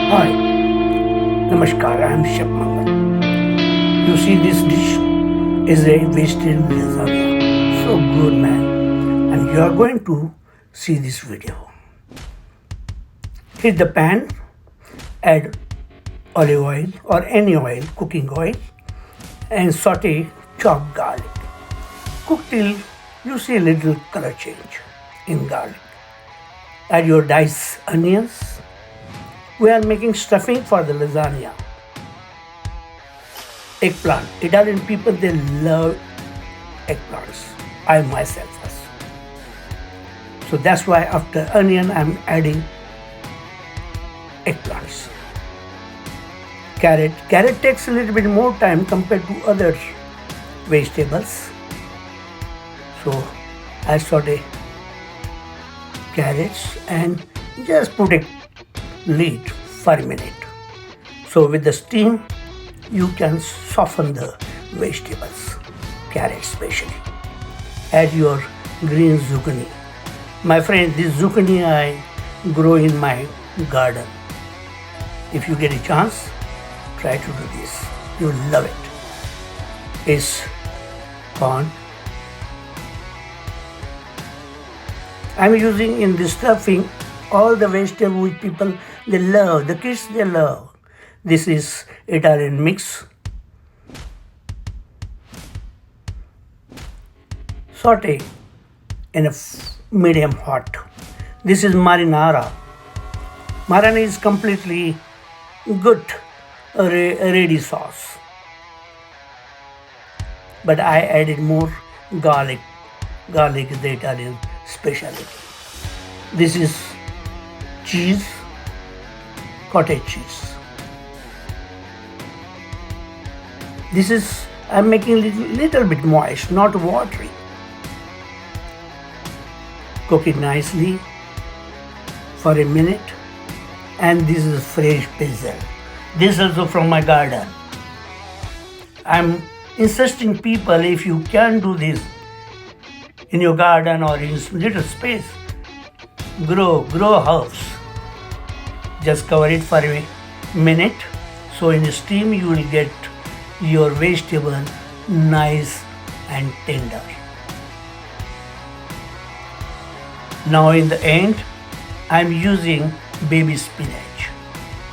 Hi, Namaskar, I am Chef Mangal. You see, this dish is a vegetarian lasagna. So good, man. And you are going to see this video. Heat the pan, add olive oil or any oil, cooking oil, and saute chopped garlic. Cook till you see a little color change in garlic. Add your diced onions. We are making stuffing for the lasagna. Eggplant. Italian people, they love eggplants. I myself also. So that's why after onion I'm adding eggplants. Carrot. Carrot takes a little bit more time compared to other vegetables. So I saute carrots and just put a lid for a minute. So with the steam, you can soften the vegetables, carrots especially. Add your green zucchini. My friend, this zucchini I grow in my garden. If you get a chance, try to do this. You'll love it. It's corn. I'm using in this stuffing all the vegetables which people they love, the kids they love. This is Italian mix. Saute in a medium hot. This is Marinara. Marinara is completely good ready sauce. But I added more garlic. Garlic is the Italian specialty. This is cheese, cottage cheese. This is, I'm making little bit moist, not watery. Cook it nicely for a minute. And this is fresh basil. This is also from my garden. I'm insisting people, if you can do this in your garden or in little space, grow herbs. Just cover it for a minute. So in the steam you will get your vegetable nice and tender. Now in the end, I am using baby spinach.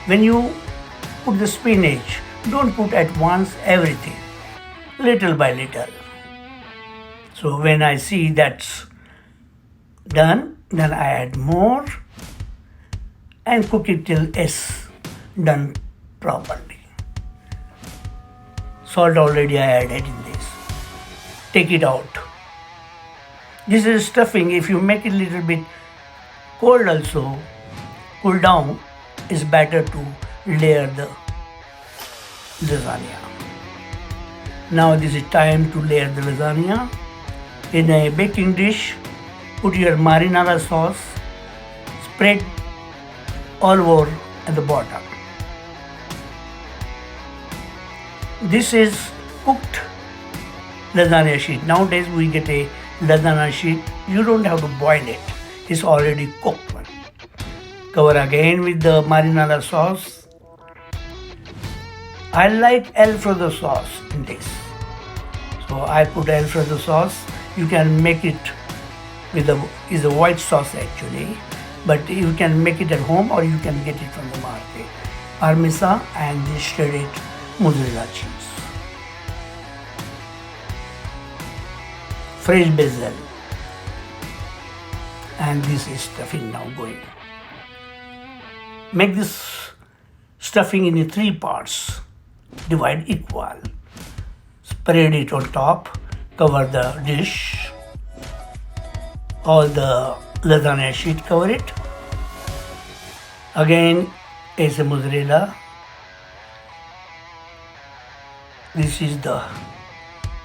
When you put the spinach, don't put at once everything, little by little. So when I see that's done, then I add more and cook it till it's done properly. Salt already I added in this. Take it out. This is stuffing. If you make it a little bit cold also, cool down, it's better to layer the lasagna. Now this is time to layer the lasagna. In a baking dish, put your marinara sauce, spread all over at the bottom. This is cooked lasagna sheet. Nowadays we get a lasagna sheet. You don't have to boil it. It's already cooked one. Cover again with the marinara sauce. I like Alfredo sauce in this. So I put Alfredo sauce. You can make it with is a white sauce actually, but you can make it at home or you can get it from the market. Parmesan and this shredded mozzarella cheese. Fresh basil. And this is stuffing now going. Make this stuffing in 3 parts. Divide equal. Spread it on top. Cover the dish. All the lasagna sheet, cover it. Again is a mozzarella. This is the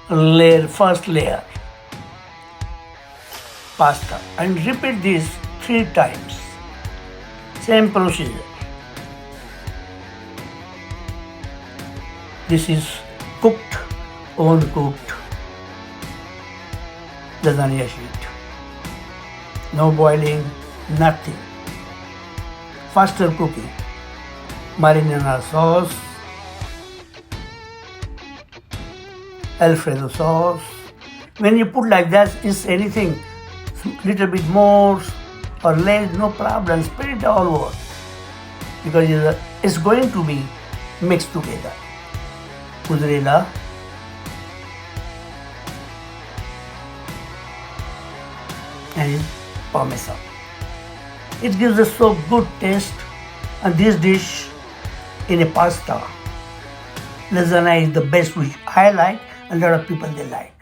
layer, first layer. Pasta. And repeat this 3 times. Same procedure. This is cooked, uncooked lasagna sheet. No boiling, nothing. Faster cooking. Marinara sauce, Alfredo sauce. When you put like that, it's anything, little bit more or less, no problem. Spread it all over because it's going to be mixed together. Mozzarella, and Parmesan. It gives us so good taste, and this dish in a pasta. Lasagna is the best which I like, and a lot of people they like.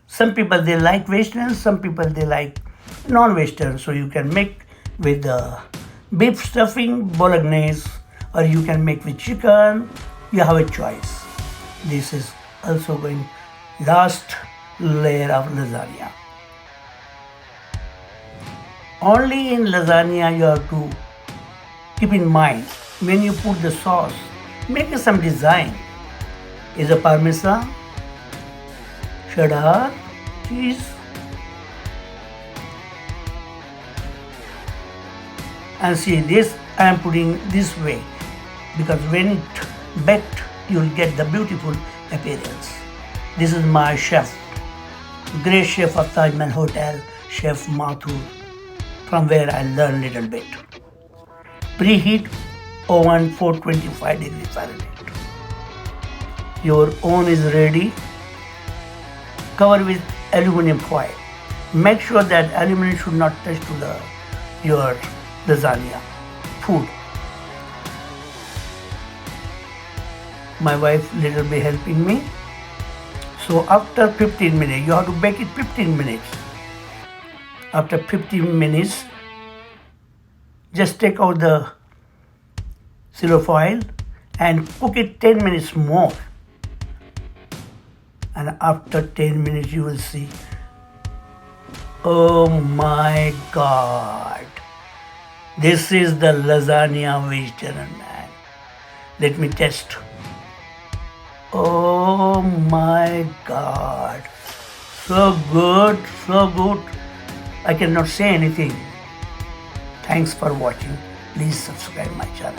Some people they like vegetarian, some people they like non-vegetarian. So you can make with beef stuffing, bolognese, or you can make with chicken. You have a choice. This is also going last layer of lasagna. Only in lasagna you have to keep in mind when you put the sauce, make some design. Is a Parmesan, cheddar, cheese, and see this I am putting this way because when it baked you will get the beautiful appearance. This is my chef, great chef of Taj Mahal Hotel, Chef Mathur, from where I learned little bit. Preheat oven 425 degrees Fahrenheit. Your oven is ready. Cover with aluminum foil. Make sure that aluminum should not touch to your lasagna food. My wife little bit helping me. So after 15 minutes, you have to bake it 15 minutes. After 15 minutes, just take out the silver foil and cook it 10 minutes more. And after 10 minutes, you will see, oh my God, this is the lasagna vegetarian, man. Let me test. Oh my God, so good, so good. I cannot say anything. Thanks for watching. Please subscribe my channel.